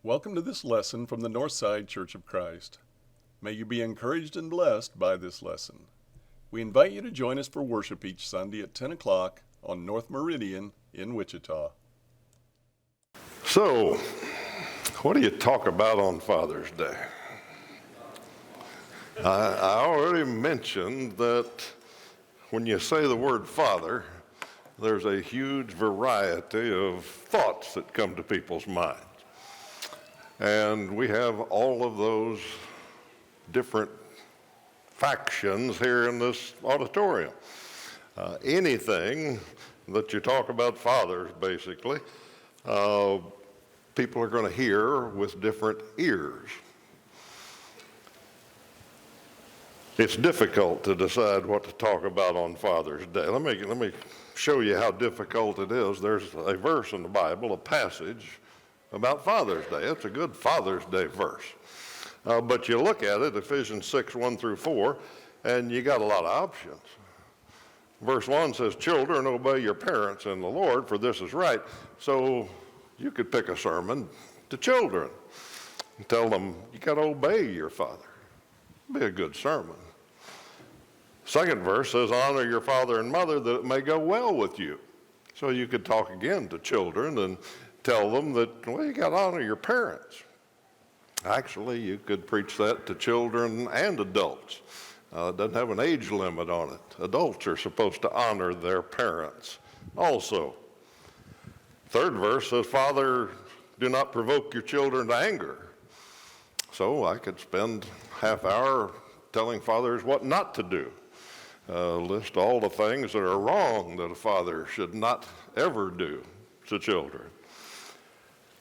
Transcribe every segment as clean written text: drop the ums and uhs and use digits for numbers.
Welcome to this lesson from the Northside Church of Christ. May you be encouraged and blessed by this lesson. We invite you to join us for worship each Sunday at 10 o'clock on North Meridian in Wichita. So, what do you talk about on Father's Day? I already mentioned that when you say the word father, there's a huge variety of thoughts that come to people's minds. And we have all of those different factions here in this auditorium. Anything that you talk about fathers, basically, people are going to hear with different ears. It's difficult to decide what to talk about on Father's Day. Let me show you how difficult it is. There's a verse in the Bible, a passage about Father's Day. It's a good Father's Day verse. But you look at it, Ephesians 6, 1 through 4, and you got a lot of options. Verse 1 says, "Children, obey your parents in the Lord, for this is right." So you could pick a sermon to children and tell them, you got to obey your father. Be a good sermon. Second verse says, "Honor your father and mother that it may go well with you." So you could talk again to children and tell them that, well, you got to honor your parents. Actually, you could preach that to children and adults. It doesn't have an age limit on it. Adults are supposed to honor their parents also. Third verse says, "Father, do not provoke your children to anger." So I could spend half hour telling fathers what not to do. List all the things that are wrong that a father should not ever do to children.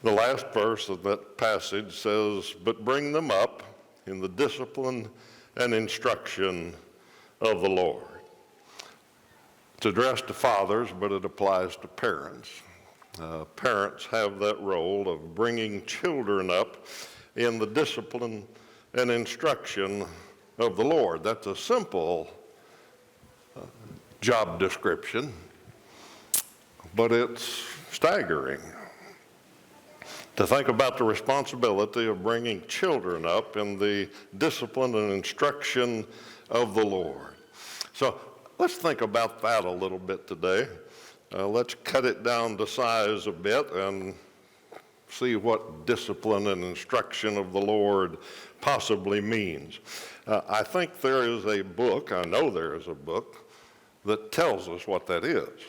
The last verse of that passage says, "But bring them up in the discipline and instruction of the Lord." It's addressed to fathers, but it applies to parents. Parents have that role of bringing children up in the discipline and instruction of the Lord. That's a simple job description, but it's staggering to think about the responsibility of bringing children up in the discipline and instruction of the Lord. So let's think about that a little bit today. Let's cut it down to size a bit and see what discipline and instruction of the Lord possibly means. I think there is a book, I know there is a book, that tells us what that is.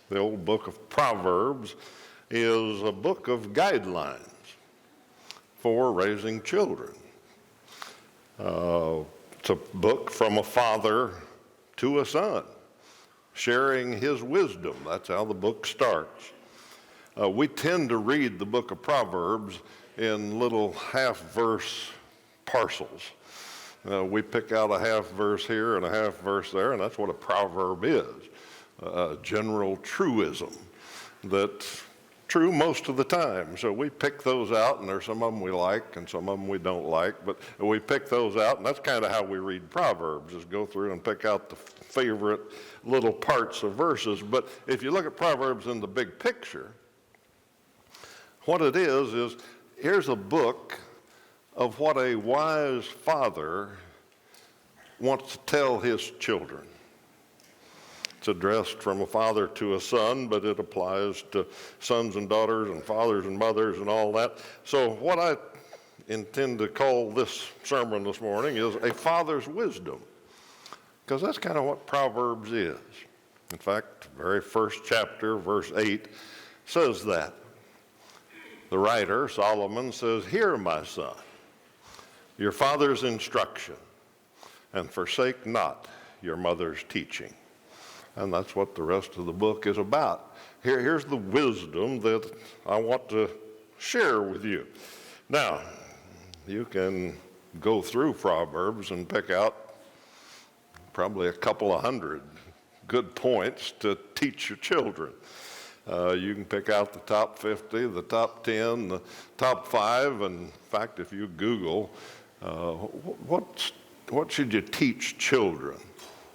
The old book of Proverbs is a book of guidelines for raising children. It's a book from a father to a son, sharing his wisdom. That's how the book starts. We tend to read the book of Proverbs in little half-verse parcels. We pick out a half verse here and a half verse there, and that's what a proverb is, a general truism that's true most of the time. So we pick those out, and there's some of them we like and some of them we don't like, but we pick those out, and that's kind of how we read Proverbs, is go through and pick out the favorite little parts of verses. But if you look at Proverbs in the big picture, what it is here's a book of what a wise father wants to tell his children. It's addressed from a father to a son, but it applies to sons and daughters and fathers and mothers and all that. So what I intend to call this sermon this morning is a father's wisdom, because that's kind of what Proverbs is. In fact, the very first chapter, verse 8, says that. The writer, Solomon, says, "Hear, my son, your father's instruction, and forsake not your mother's teaching." And that's what the rest of the book is about. Here's the wisdom that I want to share with you. Now, you can go through Proverbs and pick out probably a couple of hundred good points to teach your children. You can pick out the top 50, the top 10, the top 5, and in fact, if you Google, what should you teach children?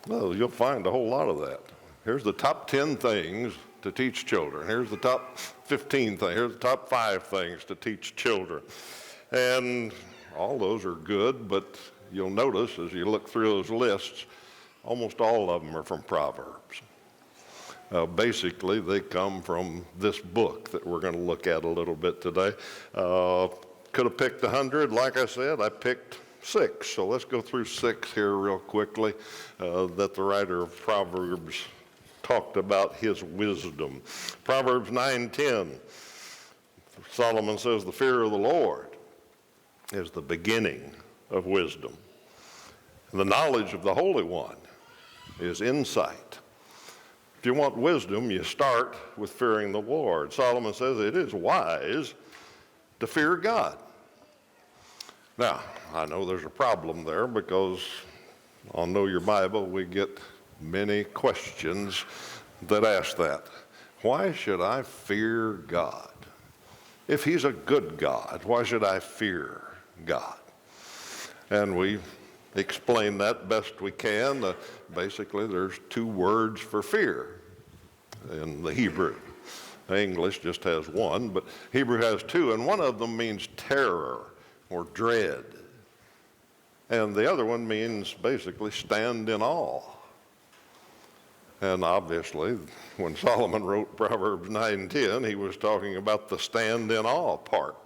Well, you'll find a whole lot of that. Here's the top 10 things to teach children. Here's the top 15 things. Here's the top 5 things to teach children. And all those are good, but you'll notice as you look through those lists, almost all of them are from Proverbs. Basically, they come from this book that we're going to look at a little bit today. Could have picked 100. Like I said, I picked 6. So let's go through 6 here real quickly that the writer of Proverbs talked about his wisdom. Proverbs 9:10, Solomon says, the fear of the Lord is the beginning of wisdom. The knowledge of the Holy One is insight. If you want wisdom, you start with fearing the Lord. Solomon says it is wise to fear God. Now, I know there's a problem there because on Know Your Bible, we get many questions that ask that. Why should I fear God? If he's a good God, why should I fear God? And we explain that best we can. Basically, there's 2 words for fear in the Hebrew. English just has 1, but Hebrew has 2, and one of them means terror or dread. And the other one means basically stand in awe. And obviously, when Solomon wrote Proverbs 9:10, he was talking about the stand in awe part.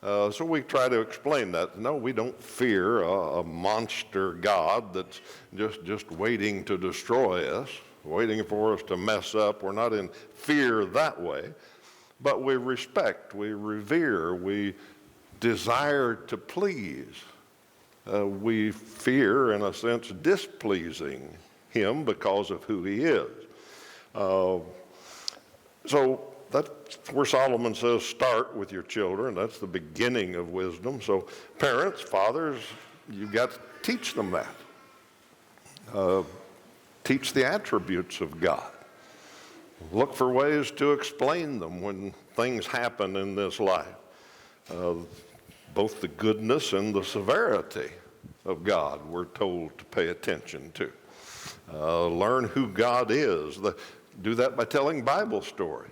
So we try to explain that. No, we don't fear a monster God that's just waiting to destroy us, waiting for us to mess up. We're not in fear that way. But we respect, we revere, we desire to please. We fear, in a sense, displeasing him because of who he is. So that's where Solomon says start with your children. That's the beginning of wisdom. So parents, fathers, you've got to teach them that. Teach the attributes of God. Look for ways to explain them when things happen in this life. Both the goodness and the severity of God we're told to pay attention to. Learn who God is. Do that by telling Bible stories.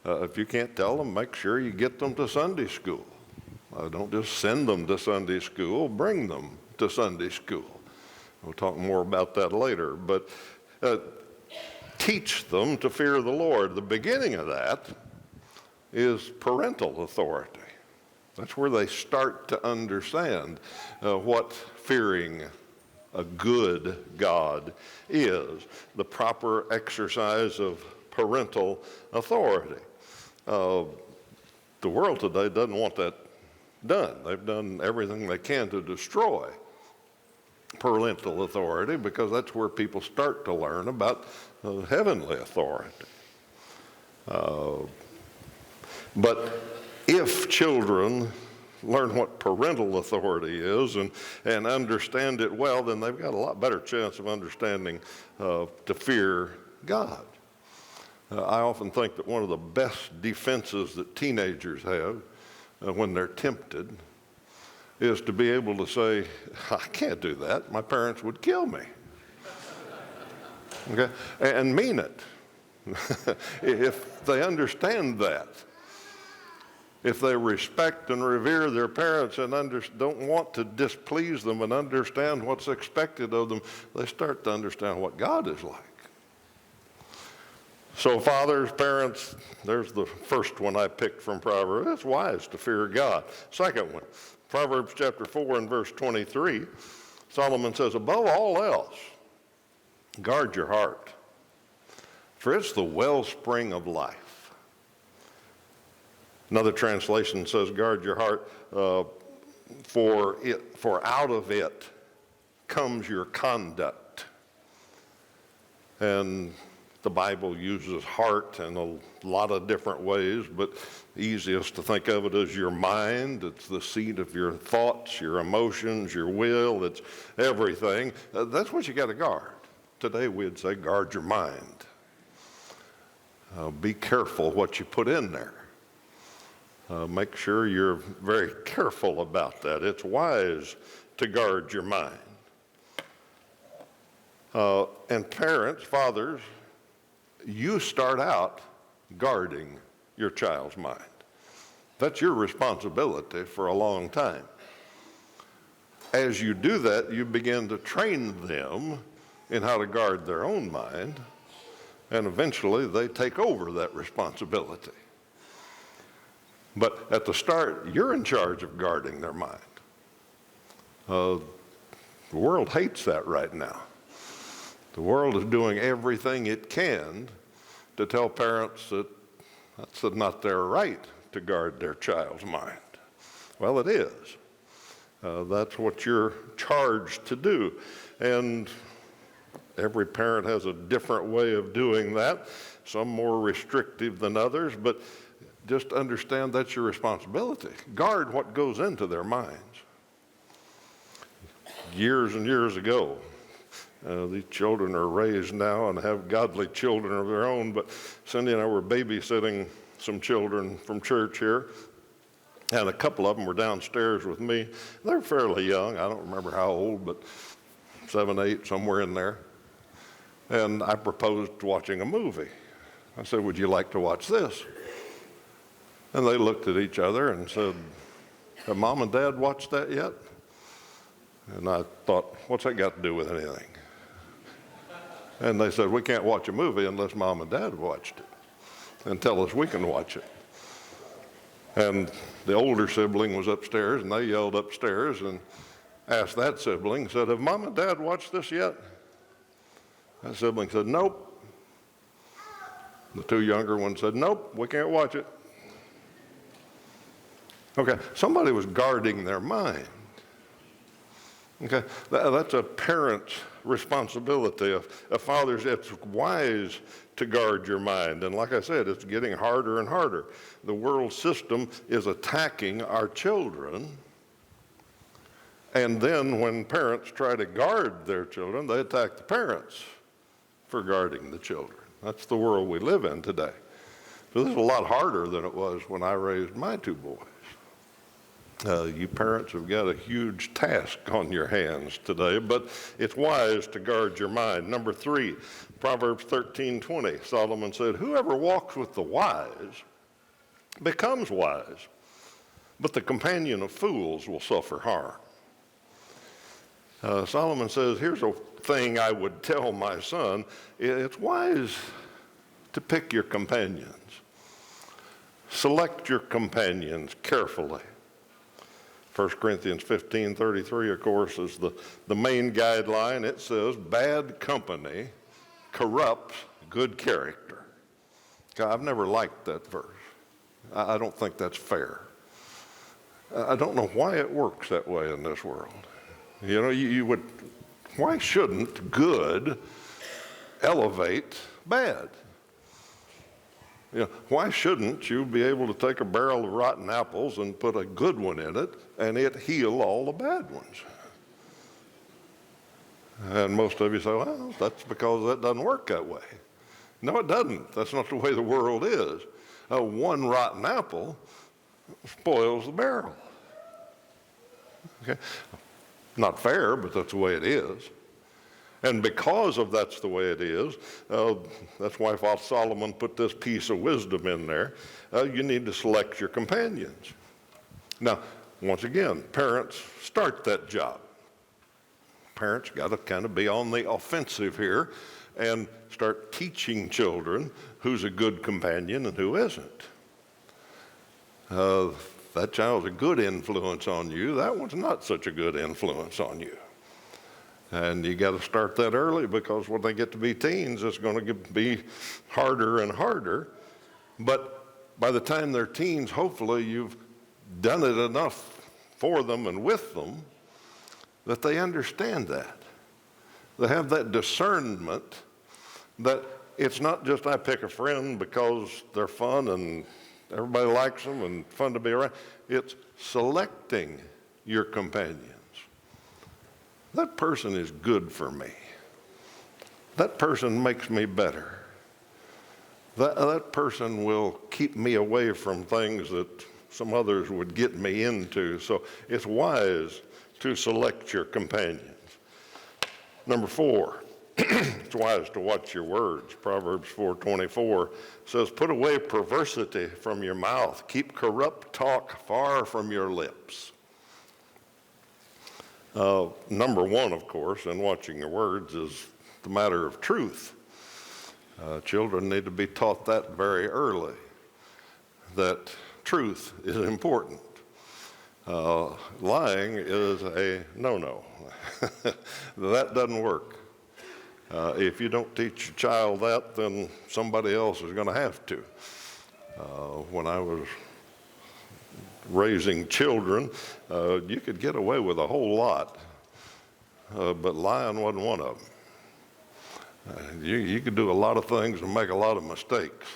If you can't tell them, make sure you get them to Sunday school. Don't just send them to Sunday school, bring them to Sunday school. We'll talk more about that later. But teach them to fear the Lord. The beginning of that is parental authority. That's where they start to understand what fearing a good God is, the proper exercise of parental authority. The world today doesn't want that done. They've done everything they can to destroy parental authority because that's where people start to learn about heavenly authority. But if children learn what parental authority is and understand it well, then they've got a lot better chance of understanding to fear God. I often think that one of the best defenses that teenagers have when they're tempted is to be able to say, I can't do that. My parents would kill me. Okay? And mean it. If they understand that. If they respect and revere their parents and don't want to displease them and understand what's expected of them, they start to understand what God is like. So fathers, parents, there's the first one I picked from Proverbs. It's wise to fear God. Second one, Proverbs chapter 4 and verse 23, Solomon says, above all else, guard your heart, for it's the wellspring of life. Another translation says, guard your heart, for out of it comes your conduct. And the Bible uses heart in a lot of different ways, but easiest to think of it as your mind. It's the seat of your thoughts, your emotions, your will. It's everything. That's what you got to guard. Today we'd say guard your mind. Be careful what you put in there. Make sure you're very careful about that. It's wise to guard your mind. And parents, fathers, you start out guarding your child's mind. That's your responsibility for a long time. As you do that, you begin to train them in how to guard their own mind, and eventually they take over that responsibility. But at the start, you're in charge of guarding their mind. The world hates that right now. The world is doing everything it can to tell parents that that's not their right to guard their child's mind. Well, it is. That's what you're charged to do. And every parent has a different way of doing that, some more restrictive than others, but just understand that's your responsibility. Guard what goes into their minds. Years and years ago, these children are raised now and have godly children of their own, but Cindy and I were babysitting some children from church here, and a couple of them were downstairs with me. They're fairly young. I don't remember how old, but 7, 8, somewhere in there. And I proposed watching a movie. I said, would you like to watch this? And they looked at each other and said, have Mom and Dad watched that yet? And I thought, what's that got to do with anything? And they said, we can't watch a movie unless Mom and Dad watched it and tell us we can watch it. And the older sibling was upstairs, and they yelled upstairs and asked that sibling, said, have Mom and Dad watched this yet? That sibling said, nope. The 2 younger ones said, nope, we can't watch it. Okay, somebody was guarding their mind. Okay, that's a parent's responsibility. A father's, it's wise to guard your mind. And like I said, it's getting harder and harder. The world system is attacking our children. And then when parents try to guard their children, they attack the parents for guarding the children. That's the world we live in today. So this is a lot harder than it was when I raised my 2 boys. You parents have got a huge task on your hands today, but it's wise to guard your mind. Number 3, Proverbs 13:20, Solomon said, whoever walks with the wise becomes wise, but the companion of fools will suffer harm. Solomon says, here's a thing I would tell my son. It's wise to pick your companions. Select your companions carefully. 1 Corinthians 15:33, of course, is the main guideline. It says, bad company corrupts good character. I've never liked that verse. I don't think that's fair. I don't know why it works that way in this world. You know, you would, why shouldn't good elevate bad? You know, why shouldn't you be able to take a barrel of rotten apples and put a good one in it and it heal all the bad ones? And most of you say, well, that's because that doesn't work that way. No, it doesn't. That's not the way the world is. One rotten apple spoils the barrel. Okay? Not fair, but that's the way it is. And because of that's the way it is, that's why Solomon put this piece of wisdom in there. You need to select your companions. Now, once again, parents start that job. Parents got to kind of be on the offensive here and start teaching children who's a good companion and who isn't. That child's a good influence on you. That one's not such a good influence on you. And you got to start that early, because when they get to be teens, it's going to be harder and harder. But by the time they're teens, hopefully you've done it enough for them and with them that they understand that. They have that discernment that it's not just I pick a friend because they're fun and everybody likes them and fun to be around. It's selecting your companions. That person is good for me. That person makes me better. That person will keep me away from things that some others would get me into. So it's wise to select your companions. Number 4, it's wise to watch your words. Proverbs 4:24 says, put away perversity from your mouth. Keep corrupt talk far from your lips. Number one, of course, in watching your words is the matter of truth. Children need to be taught that very early, that truth is important. Lying is a no-no. That doesn't work. If you don't teach your child that, then somebody else is going to have to. When I was raising children, you could get away with a whole lot, but lying wasn't one of them. You could do a lot of things and make a lot of mistakes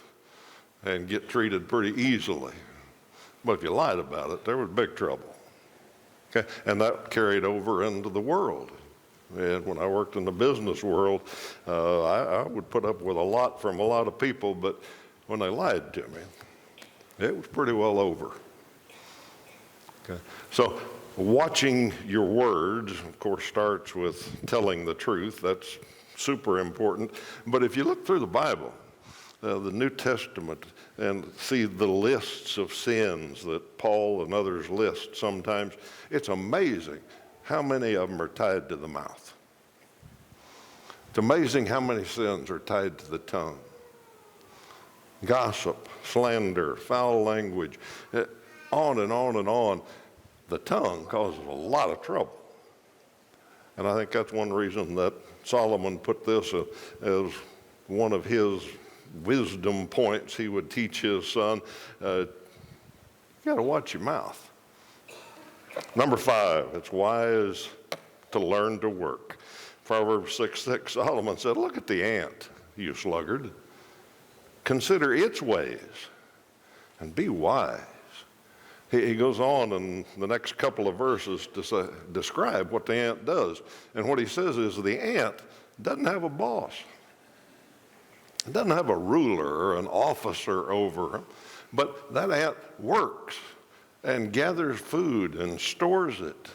and get treated pretty easily. But if you lied about it, there was big trouble. Okay? And that carried over into the world. And when I worked in the business world, I would put up with a lot from a lot of people, but when they lied to me, it was pretty well over. Okay? So watching your words, of course, starts with telling the truth. That's super important. But if you look through the Bible, the New Testament, and see the lists of sins that Paul and others list sometimes, it's amazing how many of them are tied to the mouth. It's amazing how many sins are tied to the tongue. Gossip, slander, foul language, on and on and on. The tongue causes a lot of trouble. And I think that's one reason that Solomon put this as one of his wisdom points he would teach his son. You got to watch your mouth. Number 5, it's wise to learn to work. Proverbs 6:6, Solomon said, look at the ant, you sluggard. Consider its ways and be wise. He goes on in the next couple of verses to describe what the ant does. And what he says is the ant doesn't have a boss. It doesn't have a ruler or an officer over him, but that ant works and gathers food and stores it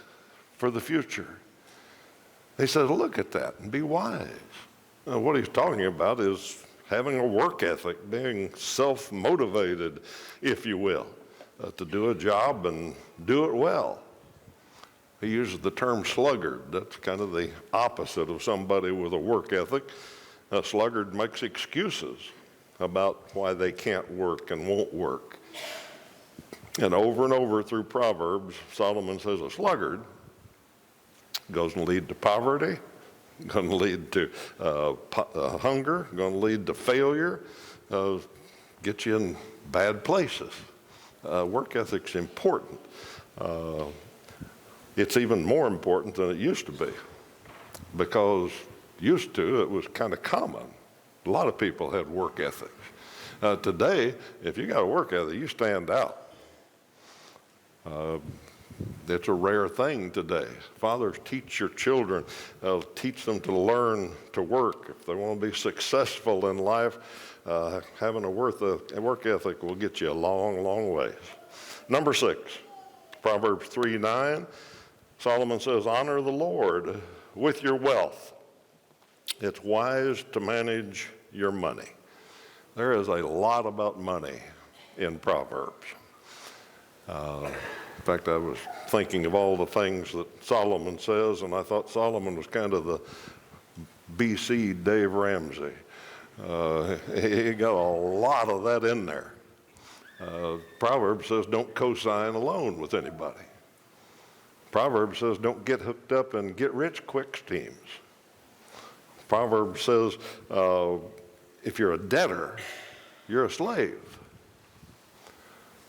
for the future. He says, look at that and be wise. Now, what he's talking about is having a work ethic, being self-motivated, if you will, to do a job and do it well. He uses the term sluggard. That's kind of the opposite of somebody with a work ethic. A sluggard makes excuses about why they can't work and won't work. And over through Proverbs, Solomon says a sluggard goes to lead to poverty, going to lead to hunger, going to lead to failure, get you in bad places. Work ethic's important. It's even more important than it used to be, because used to it was kind of common. A lot of people had work ethics. Today, if you got a work ethic, you stand out. It's a rare thing today. Fathers, teach your children, teach them to learn to work. If they want to be successful in life, having a work ethic will get you a long, long ways. Number 6, Proverbs 3:9, Solomon says, honor the Lord with your wealth. It's wise to manage your money. There is a lot about money in Proverbs. In fact, I was thinking of all the things that Solomon says, and I thought Solomon was kind of the BC Dave Ramsey. He got a lot of that in there. Proverbs says don't co-sign a loan with anybody. Proverbs says don't get hooked up in get-rich-quick schemes. Proverbs says if you're a debtor, you're a slave.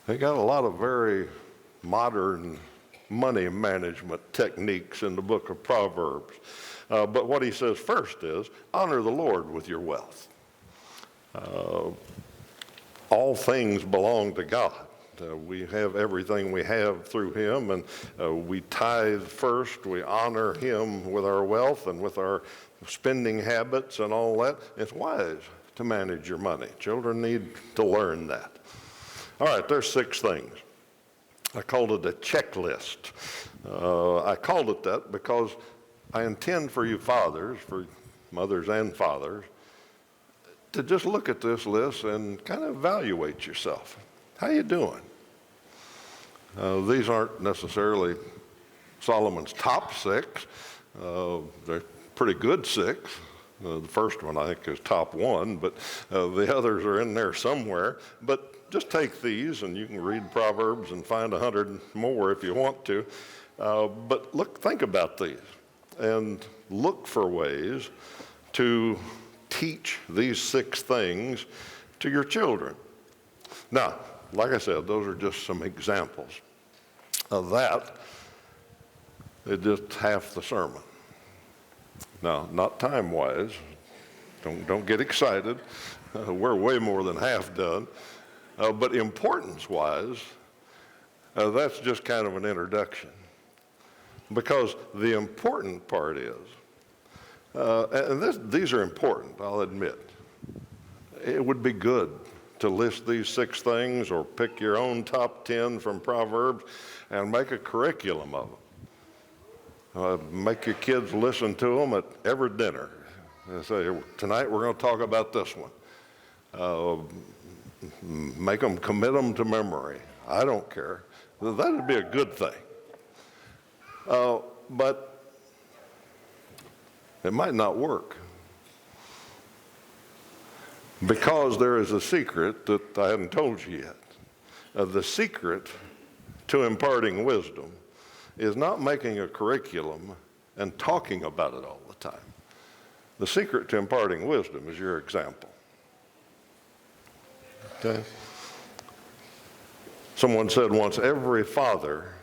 They got a lot of very modern money management techniques in the book of Proverbs. But what he says first is honor the Lord with your wealth. All things belong to God. We have everything we have through him, and we tithe first. We honor him with our wealth and with our spending habits and all that. It's wise to manage your money. Children need to learn that. All right, there's 6 things. I called it a checklist. I called it that because I intend for you fathers, for mothers and fathers, to just look at this list and kind of evaluate yourself. How you doing? These aren't necessarily Solomon's top 6. They're pretty good 6. The first one, I think, is top 1, but the others are in there somewhere. But just take these, and you can read Proverbs and find 100 more if you want to. But think about these, and look for ways to teach these 6 things to your children. Now, like I said, those are just some examples of that. It's just half the sermon. Now, not time-wise. Don't get excited. We're way more than half done. But importance-wise, that's just kind of an introduction. Because the important part is, these are important, I'll admit. It would be good to list these 6 things or pick your own top 10 from Proverbs and make a curriculum of them. Make your kids listen to them at every dinner. And say, tonight we're going to talk about this one. Make them commit them to memory. I don't care. That would be a good thing. But it might not work. Because there is a secret that I haven't told you yet. The secret to imparting wisdom is not making a curriculum and talking about it all the time. The secret to imparting wisdom is your example. Okay? Someone said once, every father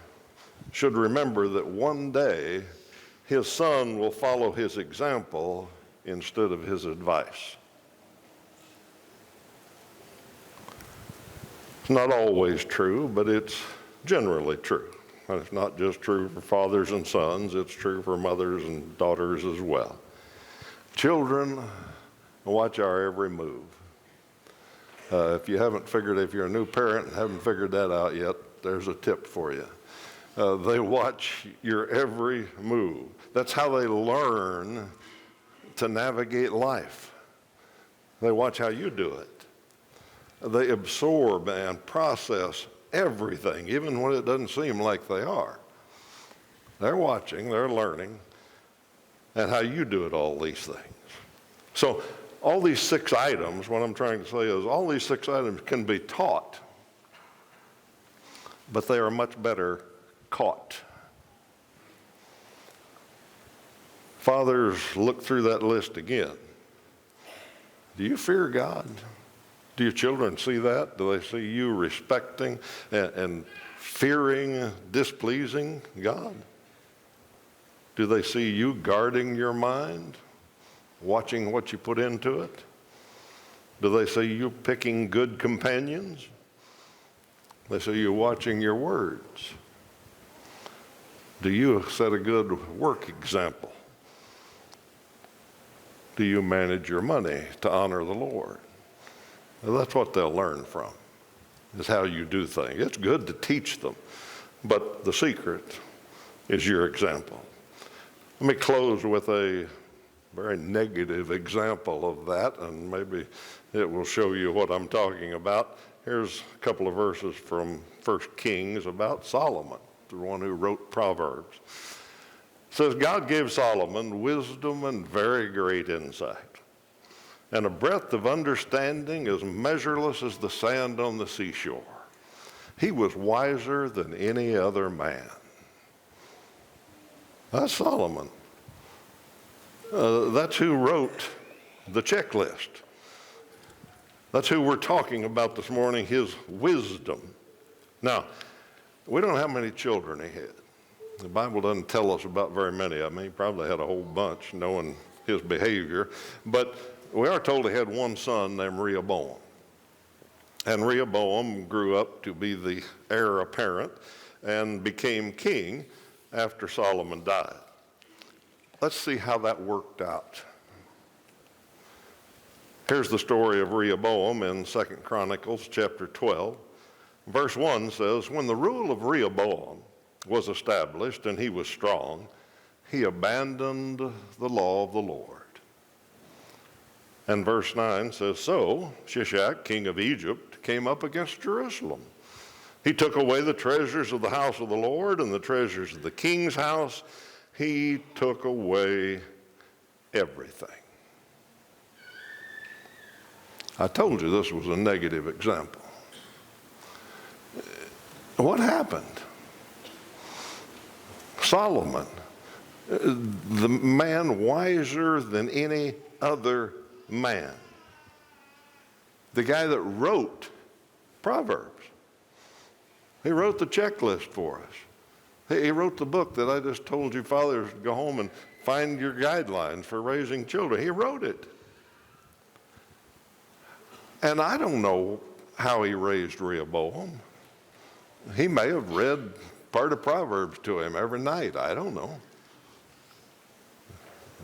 should remember that one day his son will follow his example instead of his advice. It's not always true, but it's generally true. And it's not just true for fathers and sons, it's true for mothers and daughters as well. Children watch our every move. If you're a new parent and haven't figured that out yet, there's a tip for you. They watch your every move. That's how they learn to navigate life. They watch how you do it. They absorb and process everything, even when it doesn't seem like they are. They're watching, they're learning, and how you do it, all these things. So all these 6 items, what I'm trying to say is all these 6 items can be taught, but they are much better caught. Fathers, look through that list again. Do you fear God? Do your children see that? Do they see you respecting and fearing displeasing God? Do they see you guarding your mind, watching what you put into it? Do they see you picking good companions? They see you watching your words. Do you set a good work example? Do you manage your money to honor the Lord? Well, that's what they'll learn from, is how you do things. It's good to teach them, but the secret is your example. Let me close with a very negative example of that, and maybe it will show you what I'm talking about. Here's a couple of verses from 1 Kings about Solomon, the one who wrote Proverbs. It says, God gave Solomon wisdom and very great insight, and a breadth of understanding as measureless as the sand on the seashore. He was wiser than any other man. That's Solomon. That's who wrote the checklist. That's who we're talking about this morning, his wisdom. Now, we don't know how many children he had. The Bible doesn't tell us about very many of them. He probably had a whole bunch, knowing his behavior. But we are told he had one son named Rehoboam. And Rehoboam grew up to be the heir apparent and became king after Solomon died. Let's see how that worked out. Here's the story of Rehoboam in 2 Chronicles chapter 12. Verse 1 says, when the rule of Rehoboam was established and he was strong, he abandoned the law of the Lord And verse 9 says, so Shishak, king of Egypt, came up against Jerusalem. He took away the treasures of the house of the Lord and the treasures of the king's house. He took away everything. I told you this was a negative example. What happened? Solomon, the man wiser than any other man, the guy that wrote Proverbs. He wrote the checklist for us. He wrote the book that I just told you fathers go home and find your guidelines for raising children. He wrote it. And I don't know how he raised Rehoboam. He may have read part of Proverbs to him every night. I don't know.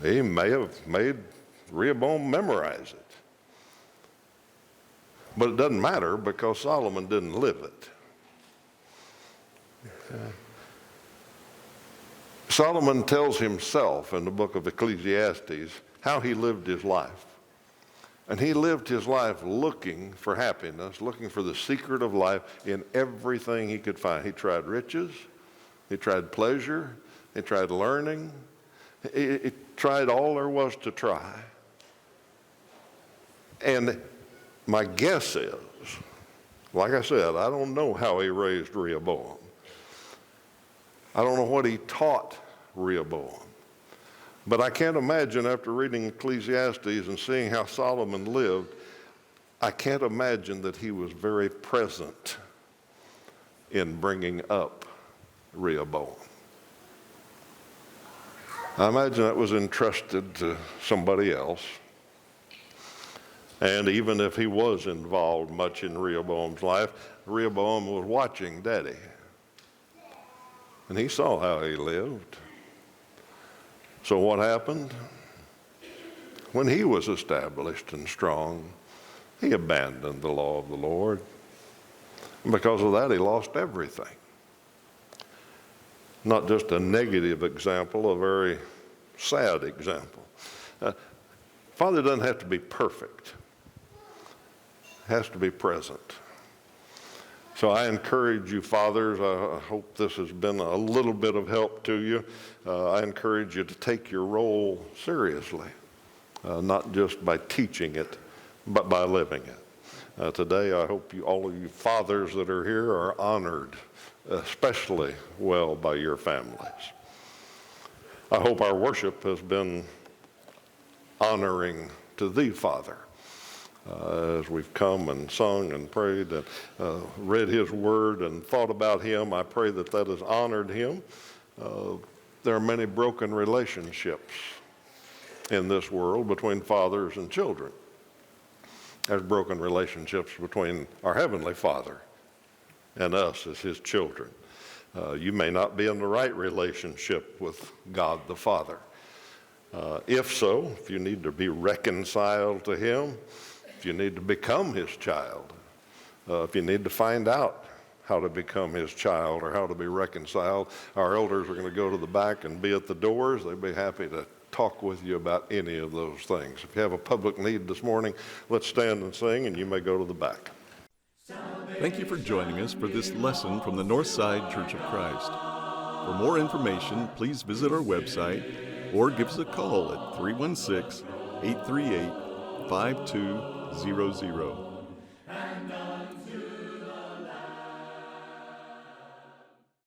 He may have made Rehoboam memorize it. But it doesn't matter because Solomon didn't live it. Solomon tells himself in the book of Ecclesiastes how he lived his life. And he lived his life looking for happiness, looking for the secret of life in everything he could find. He tried riches, he tried pleasure, he tried learning, he tried all there was to try. And my guess is, like I said, I don't know how he raised Rehoboam. I don't know what he taught Rehoboam. But I can't imagine after reading Ecclesiastes and seeing how Solomon lived, I can't imagine that he was very present in bringing up Rehoboam. I imagine that was entrusted to somebody else. And even if he was involved much in Rehoboam's life, Rehoboam was watching Daddy. And he saw how he lived. So what happened? When he was established and strong, he abandoned the law of the Lord. And because of that, he lost everything. Not just a negative example, a very sad example. Father doesn't have to be perfect. He has to be present. So I encourage you, fathers, I hope this has been a little bit of help to you. I encourage you to take your role seriously, not just by teaching it, but by living it. Today, I hope all of you fathers that are here are honored, especially well by your families. I hope our worship has been honoring to thee, Father. As we've come and sung and prayed and read his word and thought about him, I pray that that has honored him. There are many broken relationships in this world between fathers and children. There's broken relationships between our Heavenly Father and us as his children. You may not be in the right relationship with God the Father. If so, if you need to be reconciled to him, if you need to become his child, if you need to find out how to become his child or how to be reconciled, our elders are going to go to the back and be at the doors. They'd be happy to talk with you about any of those things. If you have a public need this morning, let's stand and sing, and you may go to the back. Thank you for joining us for this lesson from the Northside Church of Christ. For more information, please visit our website or give us a call at 316-838-5200.